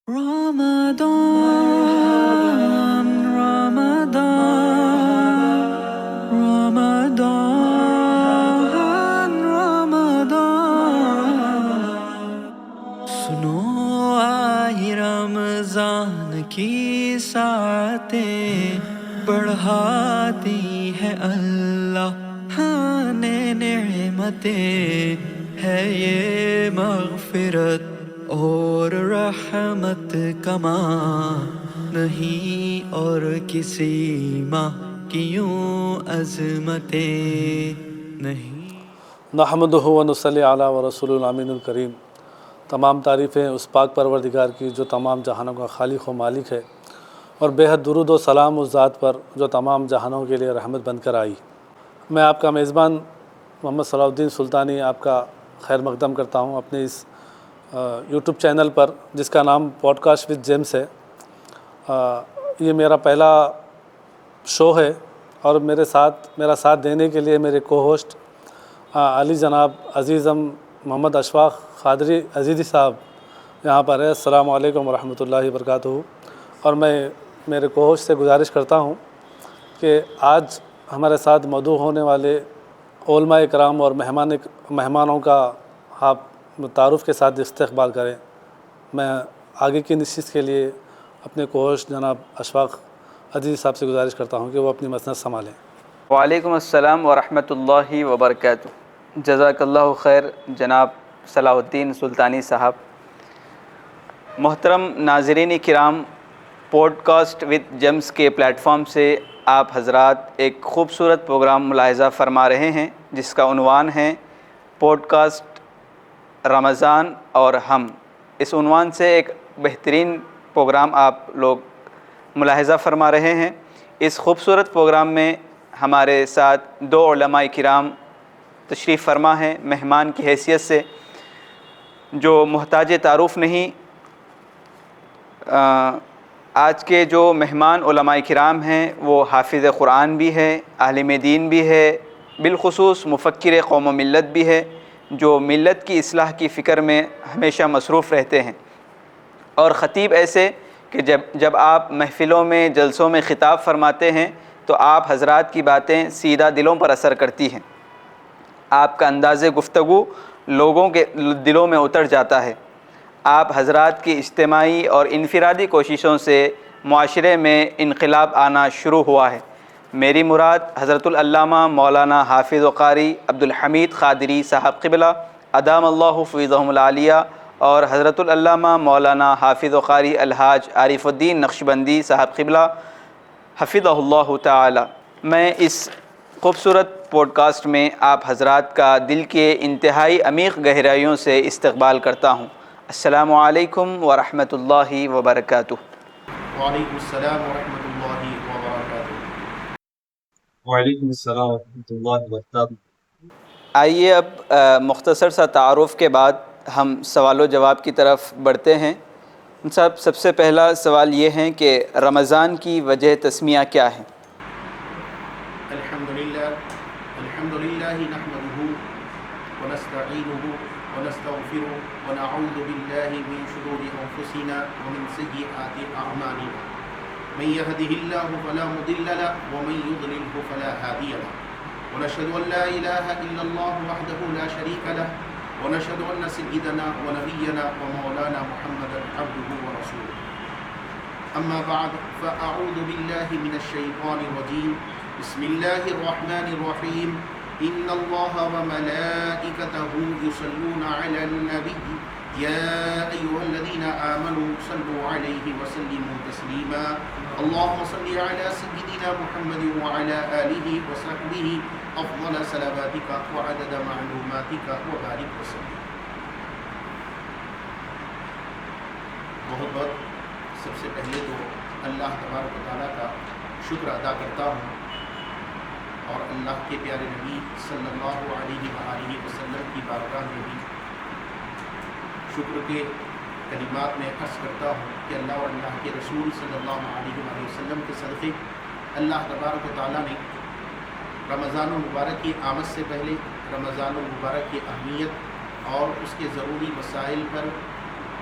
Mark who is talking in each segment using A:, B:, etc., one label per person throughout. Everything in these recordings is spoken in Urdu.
A: Ramadan, Ramadan, Ramadan, Ramadan. سنو آئی رمضان کی ساعتیں بڑھاتی ہے اللہ نے نعمتیں، ہے یہ مغفرت اور رحمت کا ماہ نہیں، اور کسی ماہ کی یوں عظمتیں نہیں۔
B: نحمدہ و نصلی علی و رسول الامین الکریم۔ تمام تعریفیں اس پاک پروردگار کی جو تمام جہانوں کا خالق و مالک ہے، اور بے حد درود و سلام اس ذات پر جو تمام جہانوں کے لیے رحمت بن کر آئی۔ میں آپ کا میزبان محمد صلاح الدین سلطانی آپ کا خیر مقدم کرتا ہوں اپنے اس یوٹیوب چینل پر، جس کا نام پوڈ کاسٹ وتھ جیمس ہے۔ یہ میرا پہلا شو ہے، اور میرا ساتھ دینے کے لیے میرے کو ہوسٹ علی جناب عزیزم محمد اشفاق قادری عزیزی صاحب یہاں پر ہے۔ السلام علیکم ورحمۃ اللہ وبرکاتہ۔ اور میں میرے کو ہوسٹ سے گزارش کرتا ہوں کہ آج ہمارے ساتھ مدعو ہونے والے علماء کرام اور مہمانوں کا آپ تعارف کے ساتھ استقبال کریں۔ میں آگے کی نشست کے لیے اپنے کو ہوسٹ جناب اشفاق عزیزی صاحب سے گزارش کرتا ہوں کہ وہ اپنی مسند سنبھالیں۔
C: وعلیکم السلام ورحمۃ اللہ وبرکاتہ۔ جزاک اللہ خیر جناب صلاح الدین سلطانی صاحب۔ محترم ناظرین کرام، پوڈ کاسٹ وتھ جیمس کے پلیٹ فارم سے آپ حضرات ایک خوبصورت پروگرام ملاحظہ فرما رہے ہیں، جس کا عنوان ہے پوڈ کاسٹ رمضان اور ہم۔ اس عنوان سے ایک بہترین پروگرام آپ لوگ ملاحظہ فرما رہے ہیں۔ اس خوبصورت پروگرام میں ہمارے ساتھ دو علماء کرام تشریف فرما ہیں مہمان کی حیثیت سے، جو محتاج تعارف نہیں۔ آج کے جو مہمان علماء کرام ہیں وہ حافظ قرآن بھی ہے، عالم دین بھی ہے، بالخصوص مفکر قوم و ملت بھی ہے، جو ملت کی اصلاح کی فکر میں ہمیشہ مصروف رہتے ہیں، اور خطیب ایسے کہ جب آپ محفلوں میں جلسوں میں خطاب فرماتے ہیں تو آپ حضرات کی باتیں سیدھا دلوں پر اثر کرتی ہیں۔ آپ کا انداز گفتگو لوگوں کے دلوں میں اتر جاتا ہے۔ آپ حضرات کی اجتماعی اور انفرادی کوششوں سے معاشرے میں انقلاب آنا شروع ہوا ہے۔ میری مراد حضرت العلامہ مولانا حافظ و قاری عبدالحمید قادری صاحب قبلہ ادام اللہ فیضہم العالیہ، اور حضرت العلامہ مولانا حافظ و قاری الحاج عارف الدین نقشبندی صاحب قبلہ حفظہ اللہ تعالی۔ میں اس خوبصورت پوڈ کاسٹ میں آپ حضرات کا دل کے انتہائی عمیق گہرائیوں سے استقبال کرتا ہوں۔ السلام علیکم ورحمۃ اللہ وبرکاتہ۔
D: وعلیکم السلام ورحمۃ اللہ وبرکاتہ۔
E: وعلیکم السلام ورحمۃ اللہ وبرکاتہ۔
C: آئیے اب مختصر سا تعارف کے بعد ہم سوال و جواب کی طرف بڑھتے ہیں۔ صاحب، سب سے پہلا سوال یہ ہے کہ رمضان کی وجہ تسمیہ کیا ہے؟
D: الحمدللہ نحمده ونستعینه ونستغفره ونعوذ باللہ من شرور انفسنا ومن سیئات اعمالنا، من يهده الله فلا مضل له ومن يضلله فلا هادي له، ونشهد ان لا اله الا الله وحده لا شريك له، ونشهد ان سيدنا ونبينا ومولانا محمدا عبده ورسوله، اما بعد فاعوذ بالله من الشيطان الرجيم، بسم الله الرحمن الرحيم، ان الله وملائكته يصلون على النبي يا ايها الذين امنوا صلوا عليه وسلموا تسليما، اللهم صل على سيدنا محمد وعلى اله وصحبه افضل صلواتك وعدد معلوماتك وبارك وسلم۔ بہت سب سے پہلے تو اللہ تبارک و تعالیٰ کا شکر ادا کرتا ہوں، اور اللہ کے پیارے نبی صلی اللہ علیہ وآلہ وسلم کی بارگاہ میں بھی شکر کے کلمات میں عرض کرتا ہوں کہ اللہ اور اللہ کے رسول صلی اللہ علیہ وآلہ وسلم کے صدقے اللہ تبارک و تعالیٰ نے رمضان المبارک کی آمد سے پہلے رمضان المبارک کی اہمیت اور اس کے ضروری مسائل پر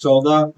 E: 14,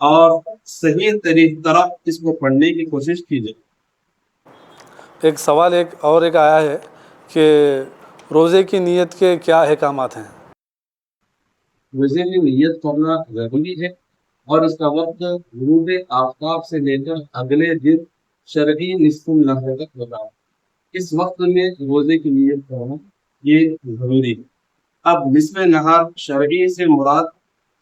E: اور صحیح طرح اس کو پڑھنے کی کوشش کیجیے۔
B: ایک سوال ایک آیا ہے کہ روزے کی نیت کے کیا احکامات ہیں؟
E: روزے کی نیت کرنا ضروری ہے، اور اس کا وقت غروب آفتاب سے لے کر اگلے دن شرعی نصف النہار تک ہوتا ہے۔ اس وقت میں روزے کی نیت کرنا یہ ضروری ہے۔ اب نصف نہار شرعی سے مراد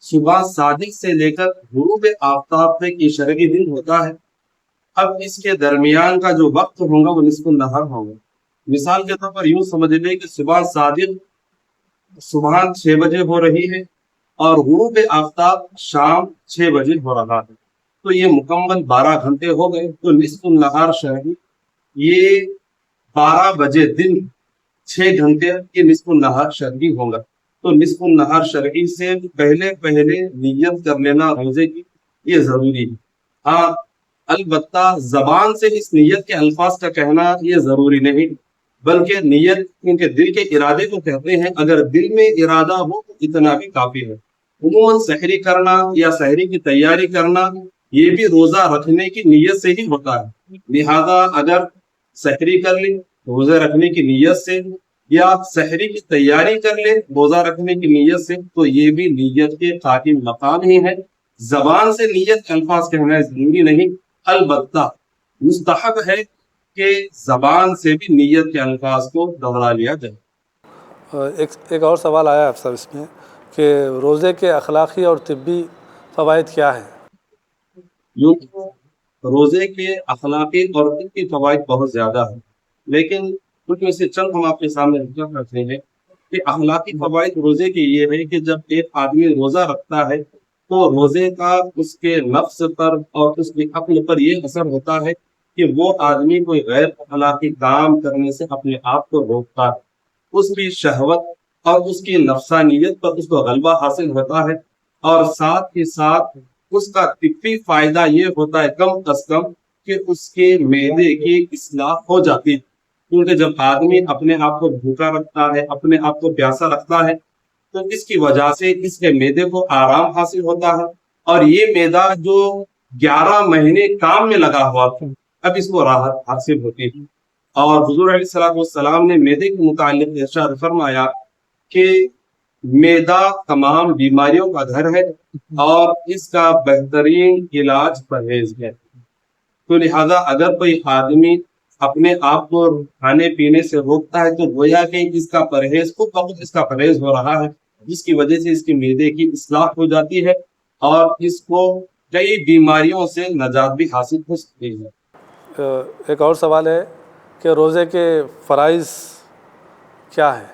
E: صبح صادق سے لے کر غروب آفتاب تک یہ شرعی دن ہوتا ہے۔ اب اس کے درمیان کا جو وقت ہوگا وہ نصف النہار ہوگا۔ مثال کے طور پر یوں سمجھ لیں کہ صبح صادق صبح 6 بجے ہو رہی ہے اور غروب آفتاب شام 6 بجے ہو رہا ہے، تو یہ مکمل 12 گھنٹے ہو گئے۔ تو نصف النہار شرعی یہ 12 بجے دن 6 گھنٹے یہ نصف النہار شرعی ہوگا۔ تو نصف النہار شرعی سے پہلے نیت کر لینا روزے کی یہ ضروری ہے۔ ہاں البتہ زبان سے اس نیت کے الفاظ کا کہنا یہ ضروری نہیں، بلکہ نیت کیونکہ دل کے ارادے کو کہتے ہیں، اگر دل میں ارادہ ہو تو اتنا بھی کافی ہے۔ عموماً سحری کرنا یا سحری کی تیاری کرنا یہ بھی روزہ رکھنے کی نیت سے ہی ہوتا ہے، لہذا اگر سحری کر لیں روزہ رکھنے کی نیت سے، یا سحری کی تیاری کر لیں روزہ رکھنے کی نیت سے، تو یہ بھی نیت کے قائم مقام ہی ہے۔ زبان سے نیت کے الفاظ کہنا ضروری نہیں، البتہ مستحب ہے کہ زبان سے بھی نیت کے الفاظ کو دہرا لیا جائے۔
B: ایک اور سوال آیا افسر اس میں کہ روزے کے اخلاقی اور طبی فوائد کیا ہیں؟
E: یوں روزے کے اخلاقی اور طبی فوائد بہت زیادہ ہیں، لیکن کچھ میں سے چند ہم آپ کے سامنے ذکر کرتے ہیں کہ اخلاقی فوائد روزے کے یہ ہے کہ جب ایک آدمی روزہ رکھتا ہے تو روزے کا اس کے نفس پر اور اس کے عقل پر یہ اثر ہوتا ہے کہ وہ آدمی کوئی غیر اخلاقی کام کرنے سے اپنے آپ کو روکتا ہے، اس کی شہوت اور اس کی نفسانیت پر اس کو غلبہ حاصل ہوتا ہے، اور ساتھ ہی ساتھ اس کا طبی فائدہ یہ ہوتا ہے کم از کم کہ اس کے معدے کی اصلاح ہو جاتی ہے، کیونکہ جب آدمی اپنے آپ کو بھوکا رکھتا ہے، اپنے آپ کو پیاسا رکھتا ہے، تو اس کی وجہ سے اس کے معدے کو آرام حاصل ہوتا ہے، اور یہ معدہ جو 11 مہینے کام میں لگا ہوا تھا اب اس کو راحت حاصل ہوتی ہے۔ اور حضور علیہ السلام نے معدے کے متعلق ارشاد فرمایا کہ معدہ تمام بیماریوں کا گھر ہے اور اس کا بہترین علاج پرہیز ہے۔ تو لہذا اگر کوئی آدمی اپنے آپ کو کھانے پینے سے روکتا ہے تو گویا کہ اس کا پرہیز خود بخود اس کا پرہیز ہو رہا ہے، جس کی وجہ سے اس کی معدے کی اصلاح ہو جاتی ہے اور اس کو کئی بیماریوں سے نجات بھی حاصل ہو سکتی ہے۔
B: ایک اور سوال ہے کہ روزے کے فرائض کیا ہے؟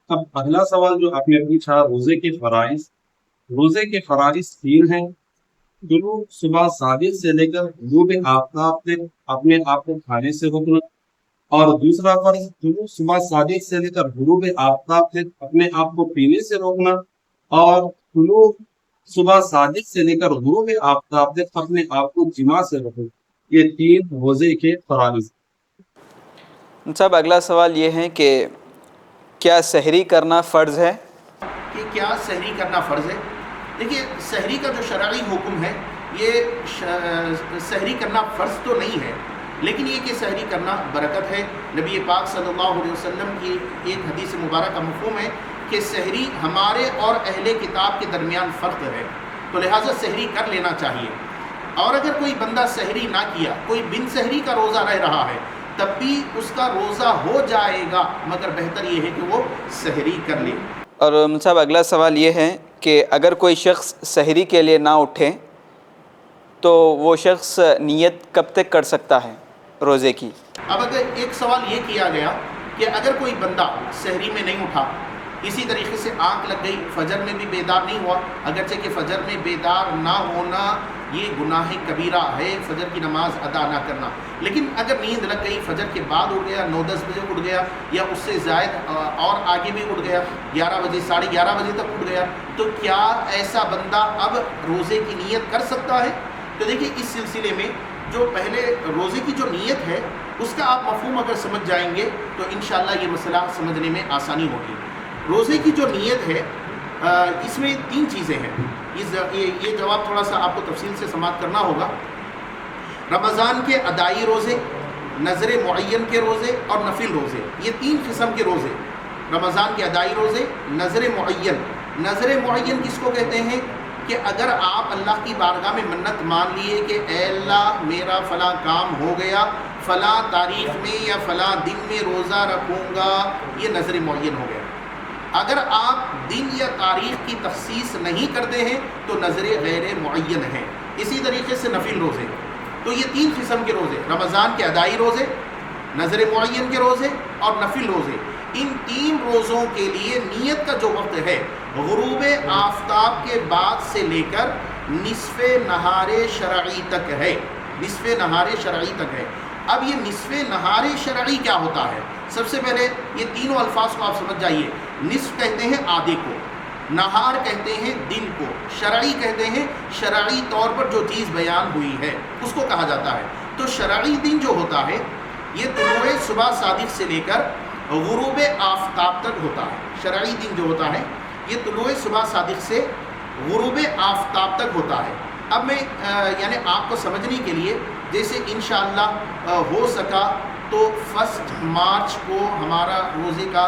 E: اب اگلا سوال جو آپ نے پوچھا روزے کے فرائض، روزے کے فرائض 3 ہیں۔ شروع صبح صادق سے لے کر غروب آفتاب تک اپنے آپ کو کھانے سے روکنا، اور دوسرا فرض شروع صبح صادق سے لے کر غروب آفتاب تک اپنے آپ کو پینے سے روکنا، اور شروع صبح صادق سے لے کر غروب آفتاب تک اپنے آپ کو جماع سے روکنا۔ یہ 3 روزے کے فرائض۔
C: صاحب اگلا سوال یہ ہے کہ کیا سحری کرنا فرض ہے؟
D: کہ کیا سحری کرنا فرض ہے؟ دیکھیے سحری کا جو شرعی حکم ہے یہ سحری کرنا فرض تو نہیں ہے، لیکن یہ کہ سحری کرنا برکت ہے۔ نبی پاک صلی اللہ علیہ وسلم کی ایک حدیث مبارکہ مفہوم ہے کہ سحری ہمارے اور اہل کتاب کے درمیان فرق ہے، تو لہٰذا سحری کر لینا چاہیے۔ اور اگر کوئی بندہ سحری نہ کیا، کوئی بن سحری کا روزہ رہ رہا ہے، تب بھی اس کا روزہ ہو جائے گا، مگر بہتر یہ ہے کہ وہ سحری کر لے۔
C: اور صاحب اگلا سوال یہ ہے کہ اگر کوئی شخص سحری کے لیے نہ اٹھے تو وہ شخص نیت کب تک کر سکتا ہے روزے کی؟
D: اب اگر ایک سوال یہ کیا گیا کہ اگر کوئی بندہ سحری میں نہیں اٹھا، اسی طریقے سے آنکھ لگ گئی، فجر میں بھی بیدار نہیں ہوا، اگرچہ کہ فجر میں بیدار نہ ہونا یہ گناہ کبیرہ ہے، فجر کی نماز ادا نہ کرنا، لیکن اگر نیند لگ گئی، فجر کے بعد اٹھ گیا، 9-10 بجے اٹھ گیا یا اس سے زائد اور آگے بھی اٹھ گیا، 11 بجے 11:30 بجے تک اٹھ گیا، تو کیا ایسا بندہ اب روزے کی نیت کر سکتا ہے؟ تو دیکھیے اس سلسلے میں جو پہلے روزے کی جو نیت ہے اس کا آپ مفہوم اگر سمجھ جائیں گے تو انشاءاللہ یہ مسئلہ سمجھنے میں آسانی ہوگی۔ روزے کی جو نیت ہے اس میں 3 چیزیں ہیں۔ یہ جواب تھوڑا سا آپ کو تفصیل سے سماعت کرنا ہوگا۔ رمضان کے ادائی روزے، نظر معین کے روزے اور نفل روزے، یہ 3 قسم کے روزے، رمضان کے ادائی روزے، نظر معین۔ نظر معین کس کو کہتے ہیں کہ اگر آپ اللہ کی بارگاہ میں منت مان لیے کہ اے اللہ میرا فلاں کام ہو گیا، فلاں تاریخ میں یا فلاں دن میں روزہ رکھوں گا، یہ نظر معین ہو گیا۔ اگر آپ دن یا تاریخ کی تخصیص نہیں کرتے ہیں تو نظر غیر معین ہے۔ اسی طریقے سے نفل روزے، تو یہ 3 قسم کے روزے، رمضان کے ادائی روزے، نظر معین کے روزے اور نفل روزے، ان 3 روزوں کے لیے نیت کا جو وقت ہے غروب آفتاب کے بعد سے لے کر نصف نہار شرعی تک ہے، نصف نہار شرعی تک ہے۔ اب یہ نصف نہار شرعی کیا ہوتا ہے؟ سب سے پہلے یہ تینوں الفاظ کو آپ سمجھ جائیے۔ نصف کہتے ہیں آدھے کو، نہار کہتے ہیں دن کو، شرعی کہتے ہیں شرعی طور پر جو چیز بیان ہوئی ہے اس کو کہا جاتا ہے۔ تو شرعی دن جو ہوتا ہے یہ طلوع صبح صادق سے لے کر غروب آفتاب تک ہوتا ہے۔ شرعی دن جو ہوتا ہے یہ طلوع صبح صادق سے غروب آفتاب تک ہوتا ہے۔ اب میں یعنی آپ کو سمجھنے کے لیے جیسے انشاءاللہ ہو سکا تو 1 مارچ کو ہمارا روزے کا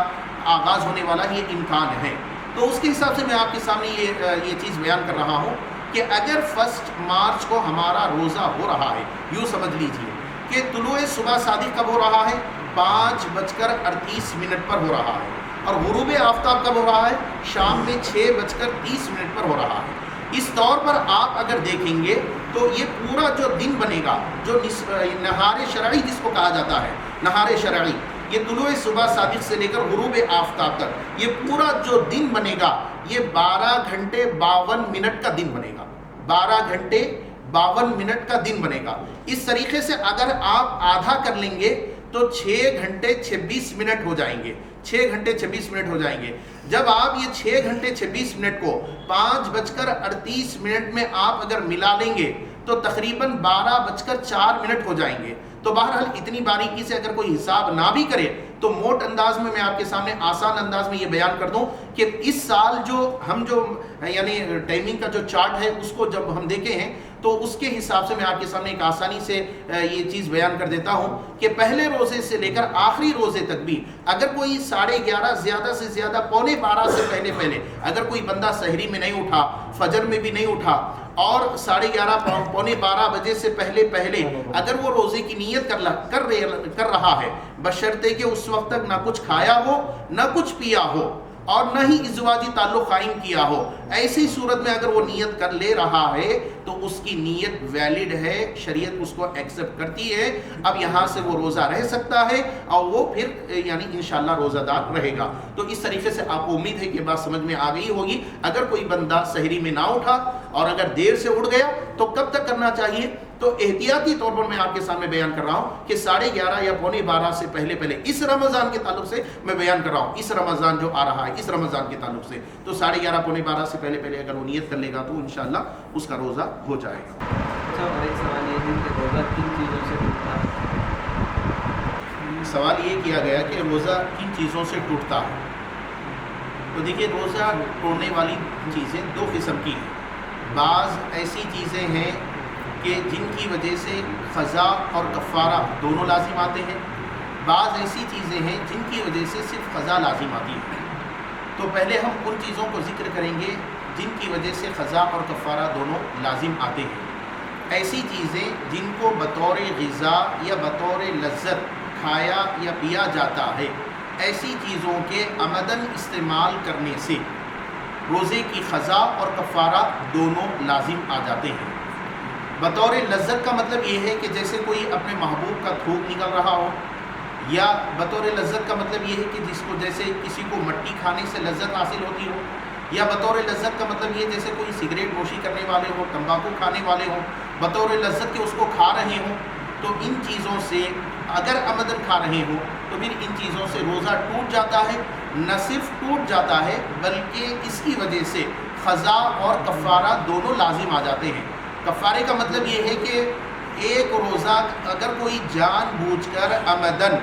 D: آغاز ہونے والا یہ امکان ہے، تو اس کے حساب سے میں آپ کے سامنے یہ چیز بیان کر رہا ہوں کہ اگر 1 مارچ کو ہمارا روزہ ہو رہا ہے، یوں سمجھ لیجئے کہ طلوع صبح صادق کب ہو رہا ہے؟ 5:38 پر ہو رہا ہے، اور غروب آفتاب کب ہو رہا ہے؟ شام میں 6:30 پر ہو رہا ہے۔ اس طور پر آپ اگر دیکھیں گے تو یہ پورا جو دن بنے گا، جو نہار شرعی جس کو کہا جاتا ہے، نہار شرعی، یہ طلوع صبح صادق سے لے کر غروب آفتاب تک یہ پورا جو دن بنے گا یہ 12 گھنٹے 52 منٹ کا دن بنے گا، 12 گھنٹے 52 منٹ کا دن بنے گا۔ اس طریقے سے اگر آپ آدھا کر لیں گے تو 6 گھنٹے 26 منٹ ہو جائیں گے، 6 گھنٹے 26 منٹ ہو جائیں گے۔ جب آپ یہ 6 گھنٹے 26 منٹ کو 5:38 میں آپ اگر ملا لیں گے تو تقریباً 12:04 ہو جائیں گے۔ تو بہرحال اتنی باریکی سے اگر کوئی حساب نہ بھی کرے تو موٹ انداز میں آپ کے سامنے آسان انداز میں یہ بیان کر دوں کہ اس سال جو یعنی ٹائمنگ کا جو چارٹ ہے اس کو جب ہم دیکھے ہیں تو اس کے حساب سے میں آپ کے سامنے ایک آسانی سے یہ چیز بیان کر دیتا ہوں کہ پہلے روزے سے لے کر آخری روزے تک بھی اگر کوئی 11:30 زیادہ سے زیادہ 11:45 سے پہلے اگر کوئی بندہ سحری میں نہیں اٹھا، فجر میں بھی نہیں اٹھا اور 11:30 11:45 بجے سے پہلے اگر وہ روزے کی نیت کر رہا ہے، بشرطے کہ اس وقت تک نہ کچھ کھایا ہو نہ کچھ پیا ہو اور نہ ہی ازدواجی تعلق قائم کیا ہو، ایسی صورت میں اگر وہ نیت کر لے رہا ہے تو اس کی نیت ویلڈ ہے، شریعت اس کو ایکسپٹ کرتی ہے۔ اب یہاں سے وہ روزہ رہ سکتا ہے اور وہ پھر یعنی انشاءاللہ روزہ دار رہے گا۔ تو اس طریقے سے آپ کو امید ہے کہ بات سمجھ میں آ گئی ہوگی۔ اگر کوئی بندہ سحری میں نہ اٹھا اور اگر دیر سے اٹھ گیا تو کب تک کرنا چاہیے؟ تو احتیاطی طور پر میں آپ کے سامنے بیان کر رہا ہوں کہ 11:30 یا 11:45 سے پہلے اس رمضان کے تعلق سے میں بیان کر رہا ہوں، اس رمضان جو آ رہا ہے اس رمضان کے تعلق سے، تو 11:30 11:45 سے پہلے اگر وہ نیت کر لے گا تو انشاءاللہ اس کا روزہ ہو جائے گا۔
F: اچھا، اور ایک سوال یہ ہے کہ روزہ کن چیزوں سے ٹوٹتا ہے؟
D: سوال یہ کیا گیا کہ روزہ کن چیزوں سے ٹوٹتا ہے؟ تو دیکھیے روزہ توڑنے والی چیزیں 2 قسم کی ہیں۔ بعض ایسی چیزیں ہیں کہ جن کی وجہ سے قضا اور کفارہ دونوں لازم آتے ہیں، بعض ایسی چیزیں ہیں جن کی وجہ سے صرف قضا لازم آتی ہے۔ تو پہلے ہم ان چیزوں کو ذکر کریں گے جن کی وجہ سے قضا اور کفارہ دونوں لازم آتے ہیں۔ ایسی چیزیں جن کو بطور غذا یا بطور لذت کھایا یا پیا جاتا ہے، ایسی چیزوں کے عمدن استعمال کرنے سے روزے کی قضا اور کفارہ دونوں لازم آ جاتے ہیں۔ بطور لذت کا مطلب یہ ہے کہ جیسے کوئی اپنے محبوب کا تھوک نکل رہا ہو، یا بطور لذت کا مطلب یہ ہے کہ جس کو جیسے کسی کو مٹی کھانے سے لذت حاصل ہوتی ہو، یا بطور لذت کا مطلب یہ جیسے کوئی سگریٹ نوشی کرنے والے ہوں، تمباکو کھانے والے ہوں، بطور لذت کے اس کو کھا رہے ہوں، تو ان چیزوں سے اگر عمدن کھا رہے ہوں تو پھر ان چیزوں سے روزہ ٹوٹ جاتا ہے۔ نہ صرف ٹوٹ جاتا ہے بلکہ اس کی وجہ سے قضا اور کفارہ دونوں لازم آ جاتے ہیں۔ کفارے کا مطلب یہ ہے کہ ایک روزہ اگر کوئی جان بوجھ کر عمدن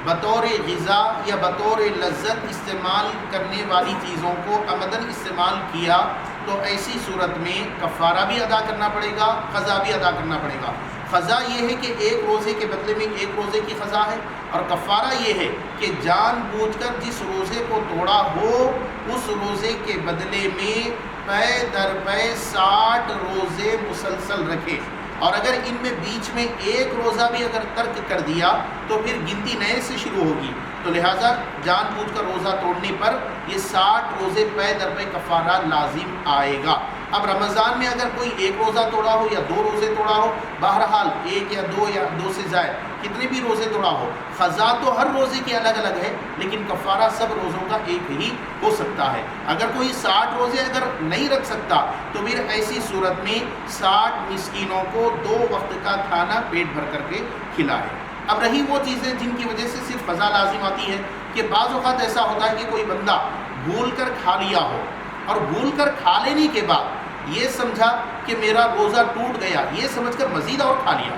D: بطور غذا یا بطور لذت استعمال کرنے والی چیزوں کو عمدن استعمال کیا تو ایسی صورت میں کفارہ بھی ادا کرنا پڑے گا، قضا بھی ادا کرنا پڑے گا۔ قضا یہ ہے کہ ایک روزے کے بدلے میں ایک روزے کی قضا ہے، اور کفارہ یہ ہے کہ جان بوجھ کر جس روزے کو توڑا ہو اس روزے کے بدلے میں پے در پے 60 روزے مسلسل رکھے، اور اگر ان میں بیچ میں ایک روزہ بھی اگر ترک کر دیا تو پھر گنتی نئے سے شروع ہوگی، تو لہٰذا جان بوجھ کر روزہ توڑنے پر یہ 60 روزے پے در پے کفارہ لازم آئے گا۔ اب رمضان میں اگر کوئی ایک روزہ توڑا ہو یا 2 روزے توڑا ہو، بہرحال ایک یا دو سے زائد کتنے بھی روزے توڑا ہو، قضا تو ہر روزے کی الگ الگ ہے، لیکن کفارہ سب روزوں کا ایک ہی ہو سکتا ہے۔ اگر کوئی 60 روزے اگر نہیں رکھ سکتا تو پھر ایسی صورت میں 60 مسکینوں کو 2 وقت کا کھانا پیٹ بھر کر کے کھلائے۔ اب رہی وہ چیزیں جن کی وجہ سے صرف قضا لازم آتی ہے، کہ بعض اوقات ایسا ہوتا ہے کہ کوئی بندہ بھول کر کھا لیا ہو، اور بھول کر کھا لینے کے بعد یہ سمجھا کہ میرا روزہ ٹوٹ گیا، یہ سمجھ کر مزید اور کھا لیا،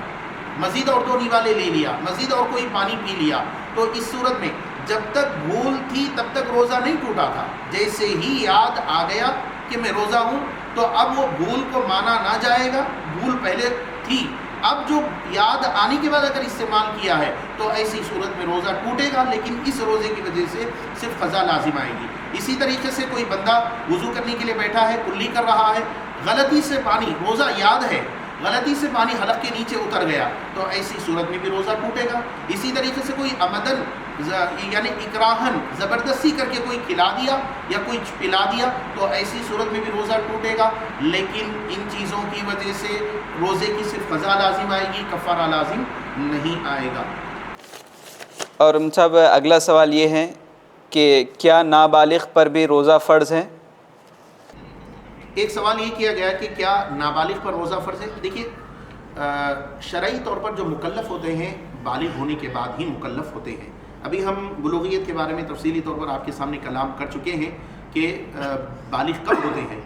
D: مزید اور 2 نیوالے لے لیا، مزید اور کوئی پانی پی لیا، تو اس صورت میں جب تک بھول تھی تب تک روزہ نہیں ٹوٹا تھا، جیسے ہی یاد آ گیا کہ میں روزہ ہوں تو اب وہ بھول کو مانا نہ جائے گا، بھول پہلے تھی، اب جو یاد آنے کے بعد اگر استعمال کیا ہے تو ایسی صورت میں روزہ ٹوٹے گا، لیکن اس روزے کی وجہ سے صرف قضا لازم آئے گی۔ اسی طریقے سے کوئی بندہ وضو کرنے کے لیے بیٹھا ہے، کلی کر رہا ہے، غلطی سے پانی، روزہ یاد ہے، غلطی سے پانی حلق کے نیچے اتر گیا تو ایسی صورت میں بھی روزہ ٹوٹے گا۔ اسی طریقے سے کوئی عمدن یعنی اکراہن زبردستی کر کے کوئی کھلا دیا یا کوئی پلا دیا تو ایسی صورت میں بھی روزہ ٹوٹے گا، لیکن ان چیزوں کی وجہ سے روزے کی صرف قضا لازم آئے گی، کفارہ لازم نہیں آئے گا۔
C: اور صاحب اگلا سوال یہ ہے کہ کیا نابالغ پر بھی روزہ فرض ہے؟
D: ایک سوال یہ کیا گیا کہ کیا نابالغ پر روزہ فرض ہے؟ دیکھیے شرعی طور پر جو مکلف ہوتے ہیں بالغ ہونے کے بعد ہی مکلف ہوتے ہیں۔ ابھی ہم بلوغیت کے بارے میں تفصیلی طور پر آپ کے سامنے کلام کر چکے ہیں کہ بالغ کب ہوتے ہیں۔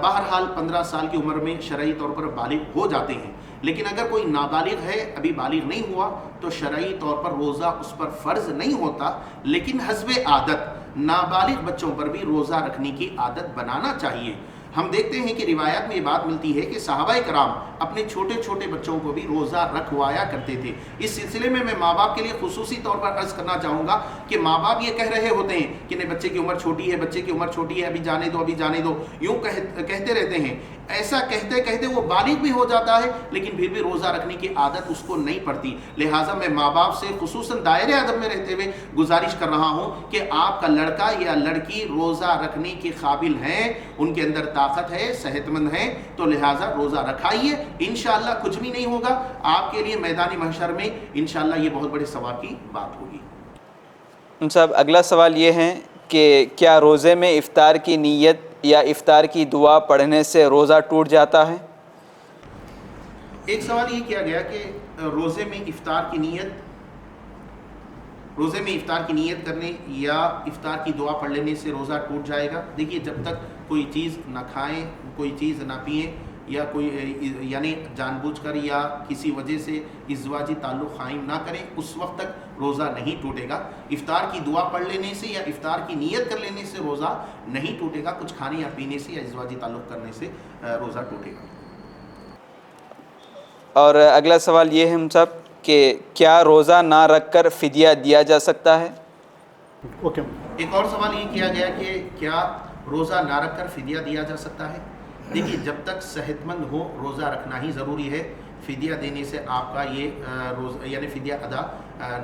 D: بہرحال 15 سال کی عمر میں شرعی طور پر بالغ ہو جاتے ہیں، لیکن اگر کوئی نابالغ ہے، ابھی بالغ نہیں ہوا، تو شرعی طور پر روزہ اس پر فرض نہیں ہوتا، لیکن حسب عادت نابالغ بچوں پر بھی روزہ رکھنے کی عادت بنانا چاہیے۔ ہم دیکھتے ہیں کہ روایات میں یہ بات ملتی ہے کہ صحابہ کرام اپنے چھوٹے چھوٹے بچوں کو بھی روزہ رکھوایا کرتے تھے۔ اس سلسلے میں ماں باپ کے لیے خصوصی طور پر عرض کرنا چاہوں گا کہ ماں باپ یہ کہہ رہے ہوتے ہیں کہ نہیں بچے کی عمر چھوٹی ہے، بچے کی عمر چھوٹی ہے، ابھی جانے دو، ابھی جانے دو، یوں کہتے رہتے ہیں۔ ایسا کہتے کہتے وہ بالغ بھی ہو جاتا ہے، لیکن پھر بھی روزہ رکھنے کی عادت اس کو نہیں پڑتی۔ لہٰذا میں ماں باپ سے خصوصاً دائرے ادب میں رہتے ہوئے گزارش کر رہا ہوں کہ آپ کا لڑکا یا لڑکی روزہ رکھنے کے قابل ہیں، ان کے اندر طاقت ہے، صحت مند ہیں، تو لہٰذا روزہ رکھائیے، انشاءاللہ کچھ بھی نہیں ہوگا آپ کے لیے میدان محشر میں، انشاءاللہ یہ بہت بڑے ثواب کی بات ہوگی۔
C: صاحب اگلا سوال یہ ہے کہ کیا روزے میں افطار کی نیت یا افطار کی دعا پڑھنے سے روزہ ٹوٹ جاتا ہے؟
D: ایک سوال یہ کیا گیا کہ روزے میں افطار کی نیت کرنے یا افطار کی دعا پڑھ لینے سے روزہ ٹوٹ جائے گا۔ دیکھیے جب تک کوئی چیز نہ کھائیں، کوئی چیز نہ پئیں، یا کوئی یعنی جان بوجھ کر یا کسی وجہ سے ازدواجی تعلق قائم نہ کریں، اس وقت تک روزہ نہیں ٹوٹے گا۔ افطار کی دعا پڑھ لینے سے یا افطار کی نیت کر لینے سے روزہ نہیں ٹوٹے گا، کچھ کھانے یا پینے سے یا ازدواجی تعلق کرنے سے روزہ ٹوٹے گا۔
C: اور اگلا سوال یہ ہے ہم سب کہ کیا روزہ نہ رکھ کر فدیہ دیا جا سکتا ہے؟
D: ایک اور سوال یہ کیا گیا کہ کیا روزہ نہ رکھ کر فدیہ دیا جا سکتا ہے؟ دیکھیے جب تک صحت مند ہو روزہ رکھنا ہی ضروری ہے، فدیہ دینے سے آپ کا یہ روزہ یعنی فدیہ ادا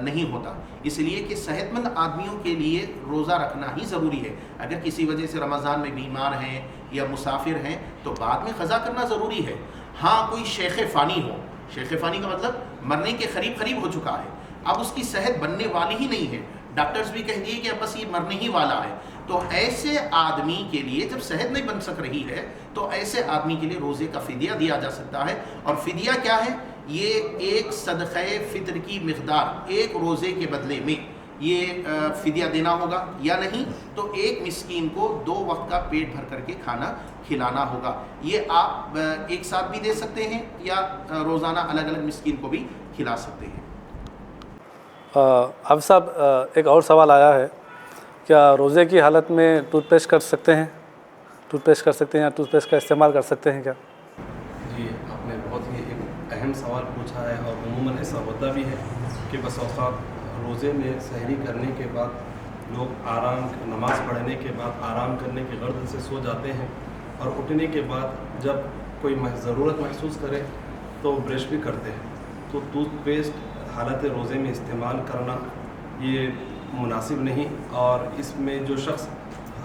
D: نہیں ہوتا، اس لیے کہ صحت مند آدمیوں کے لیے روزہ رکھنا ہی ضروری ہے۔ اگر کسی وجہ سے رمضان میں بیمار ہیں یا مسافر ہیں تو بعد میں قضا کرنا ضروری ہے۔ ہاں کوئی شیخ فانی ہو، شیخ فانی کا مطلب مرنے کے قریب ہو چکا ہے، اب اس کی صحت بننے والی ہی نہیں ہے، ڈاکٹرز بھی کہہ دیے کہ اب بس یہ مرنے ہی والا ہے، تو ایسے آدمی کے لیے جب صحت نہیں بن سک رہی ہے تو ایسے آدمی کے لیے روزے کا فدیہ دیا جا سکتا ہے۔ اور فدیہ کیا ہے؟ یہ ایک صدقہ فطر کی مقدار، ایک روزے کے بدلے میں یہ فدیہ دینا ہوگا، یا نہیں تو ایک مسکین کو 2 وقت کا پیٹ بھر کر کے کھانا کھلانا ہوگا۔ یہ آپ ایک ساتھ بھی دے سکتے ہیں یا روزانہ الگ الگ مسکین کو بھی کھلا سکتے ہیں۔
B: حافظ صاحب ایک اور سوال آیا ہے، کیا روزے کی حالت میں ٹوتھ پیسٹ کر سکتے ہیں؟ ٹوتھ پیسٹ کر سکتے ہیں یا ٹوتھ پیسٹ کا استعمال کر سکتے ہیں کیا؟
E: جی آپ نے بہت ہی ایک اہم سوال پوچھا ہے، اور عموماً ایسا ہوتا بھی ہے کہ بس اوقات روزے میں سحری کرنے کے بعد لوگ نماز پڑھنے کے بعد آرام کرنے کی غرض سے سو جاتے ہیں، اور اٹھنے کے بعد جب کوئی ضرورت محسوس کرے تو برش بھی کرتے ہیں. تو ٹوتھ پیسٹ حالت روزے میں استعمال کرنا یہ مناسب نہیں، اور اس میں جو شخص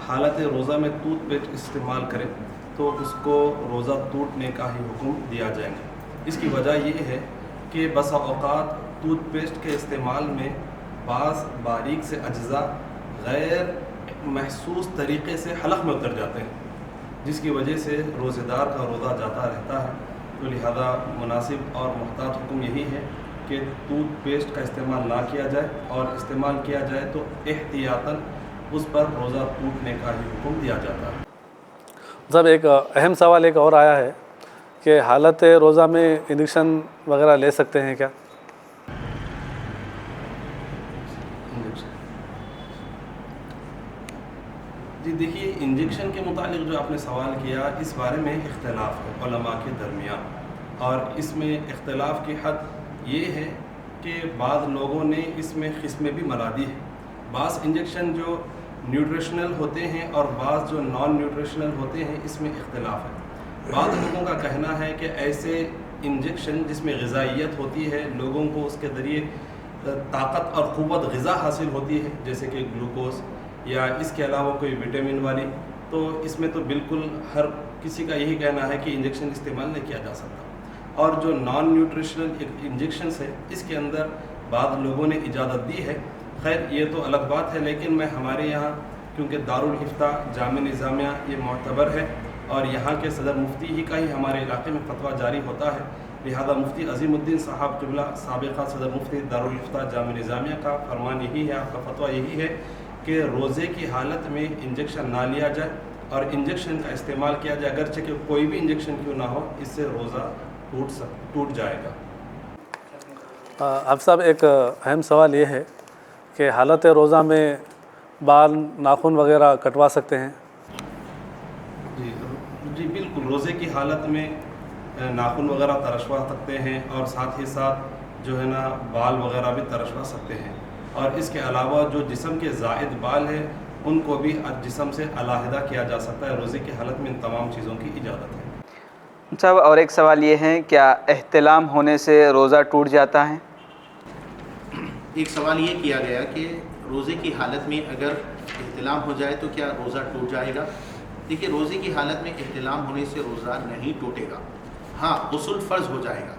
E: حالت روزہ میں ٹوتھ پیسٹ استعمال کرے تو اس کو روزہ ٹوٹنے کا ہی حکم دیا جائے گا. اس کی وجہ یہ ہے کہ بسا اوقات ٹوتھ پیسٹ کے استعمال میں بعض باریک سے اجزاء غیر محسوس طریقے سے حلق میں اتر جاتے ہیں، جس کی وجہ سے روزہ دار کا روزہ جاتا رہتا ہے. تو لہذا مناسب اور محتاط حکم یہی ہے کہ ٹوتھ پیسٹ کا استعمال نہ کیا جائے، اور استعمال کیا جائے تو احتیاطاً اس پر روزہ ٹوٹنے کا ہی حکم دیا جاتا ہے.
B: صاحب ایک اہم سوال ایک اور آیا ہے کہ حالت روزہ میں انجیکشن وغیرہ لے سکتے ہیں کیا؟
E: جی دیکھیے، انجیکشن کے متعلق جو آپ نے سوال کیا، اس بارے میں اختلاف ہے علماء کے درمیان، اور اس میں اختلاف کی حد یہ ہے کہ بعض لوگوں نے اس میں قسمیں بھی ملا دی ہے. بعض انجیکشن جو نیوٹریشنل ہوتے ہیں اور بعض جو نان نیوٹریشنل ہوتے ہیں، اس میں اختلاف ہے. بعض لوگوں کا کہنا ہے کہ ایسے انجیکشن جس میں غذائیت ہوتی ہے، لوگوں کو اس کے ذریعے طاقت اور قوت غذا حاصل ہوتی ہے، جیسے کہ گلوکوز یا اس کے علاوہ کوئی وٹامن والی، تو اس میں تو بالکل ہر کسی کا یہی کہنا ہے کہ انجیکشن استعمال نہیں کیا جا سکتا. اور جو نان نیوٹریشنل انجیکشنس ہے، اس کے اندر بعض لوگوں نے اجازت دی ہے. خیر یہ تو الگ بات ہے، لیکن میں ہمارے یہاں کیونکہ دارالفتہ جامع نظامیہ یہ معتبر ہے، اور یہاں کے صدر مفتی ہی کا ہی ہمارے علاقے میں فتویٰ جاری ہوتا ہے، لہذا مفتی عظیم الدین صاحب قبلہ سابقہ صدر مفتی دارالفتہ جامع نظامیہ کا فرمان یہی ہے، آپ کا فتویٰ یہی ہے کہ روزے کی حالت میں انجیکشن نہ لیا جائے اور انجیکشن کا استعمال کیا جائے، اگرچہ کہ کوئی بھی انجیکشن کیوں نہ ہو، اس سے روزہ ٹوٹ جائے گا.
B: اب صاحب ایک اہم سوال یہ ہے کہ حالت روزہ میں بال ناخن وغیرہ کٹوا سکتے ہیں؟
E: جی بالکل، روزے کی حالت میں ناخن وغیرہ ترشوا سکتے ہیں، اور ساتھ ہی ساتھ جو ہے نا بال وغیرہ بھی ترشوا سکتے ہیں. اور اس کے علاوہ جو جسم کے زائد بال ہیں ان کو بھی جسم سے علیحدہ کیا جا سکتا ہے. روزے کی حالت میں ان تمام چیزوں کی اجازت ہے.
C: صاحب اور ایک سوال یہ ہے، کیا احتلام ہونے سے روزہ ٹوٹ جاتا ہے؟
D: ایک سوال یہ کیا گیا کہ روزے کی حالت میں اگر احتلام ہو جائے تو کیا روزہ ٹوٹ جائے گا؟ دیکھیے، روزے کی حالت میں احتلام ہونے سے روزہ نہیں ٹوٹے گا. ہاں، غسل فرض ہو جائے گا.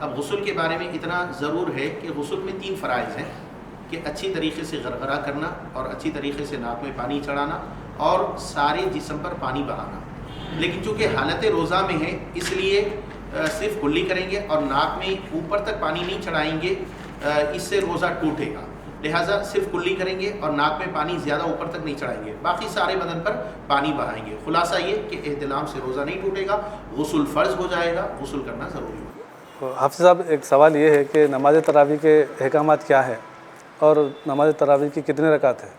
D: اب غسل کے بارے میں اتنا ضرور ہے کہ غسل میں 3 فرائض ہیں کہ اچھی طریقے سے غرغرہ کرنا، اور اچھی طریقے سے ناک میں پانی چڑھانا، اور سارے جسم پر پانی بہانا. لیکن چونکہ حالت روزہ میں ہے، اس لیے صرف کلی کریں گے اور ناک میں اوپر تک پانی نہیں چڑھائیں گے، اس سے روزہ ٹوٹے گا. لہٰذا صرف کلی کریں گے اور ناک میں پانی زیادہ اوپر تک نہیں چڑھائیں گے، باقی سارے بدن پر پانی بہائیں گے. خلاصہ یہ کہ احتلام سے روزہ نہیں ٹوٹے گا، غسل فرض ہو جائے گا، غسل کرنا ضروری ہوگا.
B: حافظ صاحب ایک سوال یہ ہے کہ نماز تراویح کے احکامات کیا ہے اور نماز تراویح کی کتنے رکعت ہے؟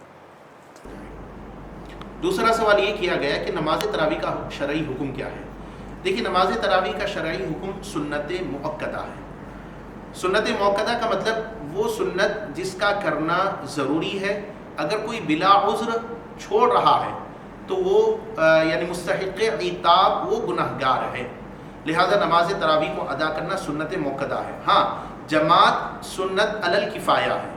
D: دوسرا سوال یہ کیا گیا کہ نماز تراویح کا شرعی حکم کیا ہے. دیکھیے، نماز تراویح کا شرعی حکم سنت مؤکدہ ہے. سنت مؤکدہ کا مطلب وہ سنت جس کا کرنا ضروری ہے. اگر کوئی بلا عذر چھوڑ رہا ہے تو وہ یعنی مستحق عتاب، وہ گنہگار ہے. لہذا نماز تراویح کو ادا کرنا سنت مؤکدہ ہے. ہاں، جماعت سنت علی الکفایہ ہے.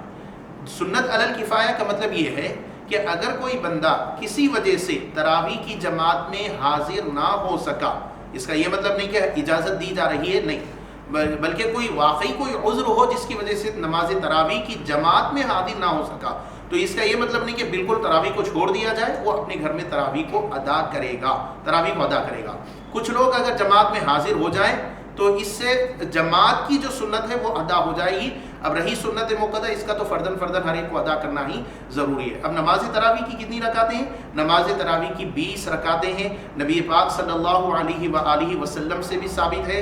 D: سنت علی الکفایہ کا مطلب یہ ہے کہ اگر کوئی بندہ کسی وجہ سے تراویح کی جماعت میں حاضر نہ ہو سکا، اس کا یہ مطلب نہیں کہ اجازت دی جا رہی ہے، نہیں، بلکہ کوئی واقعی کوئی عذر ہو جس کی وجہ سے نماز تراویح کی جماعت میں حاضر نہ ہو سکا، تو اس کا یہ مطلب نہیں کہ بالکل تراویح کو چھوڑ دیا جائے، وہ اپنے گھر میں تراویح کو ادا کرے گا. کچھ لوگ اگر جماعت میں حاضر ہو جائیں تو اس سے جماعت کی جو سنت ہے وہ ادا ہو جائے گی. اب رہی سنت مؤکدہ، اس کا تو فرداً ہر ایک کو ادا کرنا ہی ضروری ہے. اب نماز تراویح کی کتنی رکعتیں ہیں؟ نماز تراویح کی 20 رکعتیں ہیں. نبی پاک صلی اللہ علیہ وآلہ وسلم سے بھی ثابت ہے.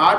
D: 8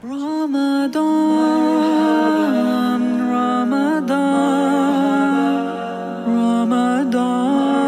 A: Ramadan, Ramadan, Ramadan.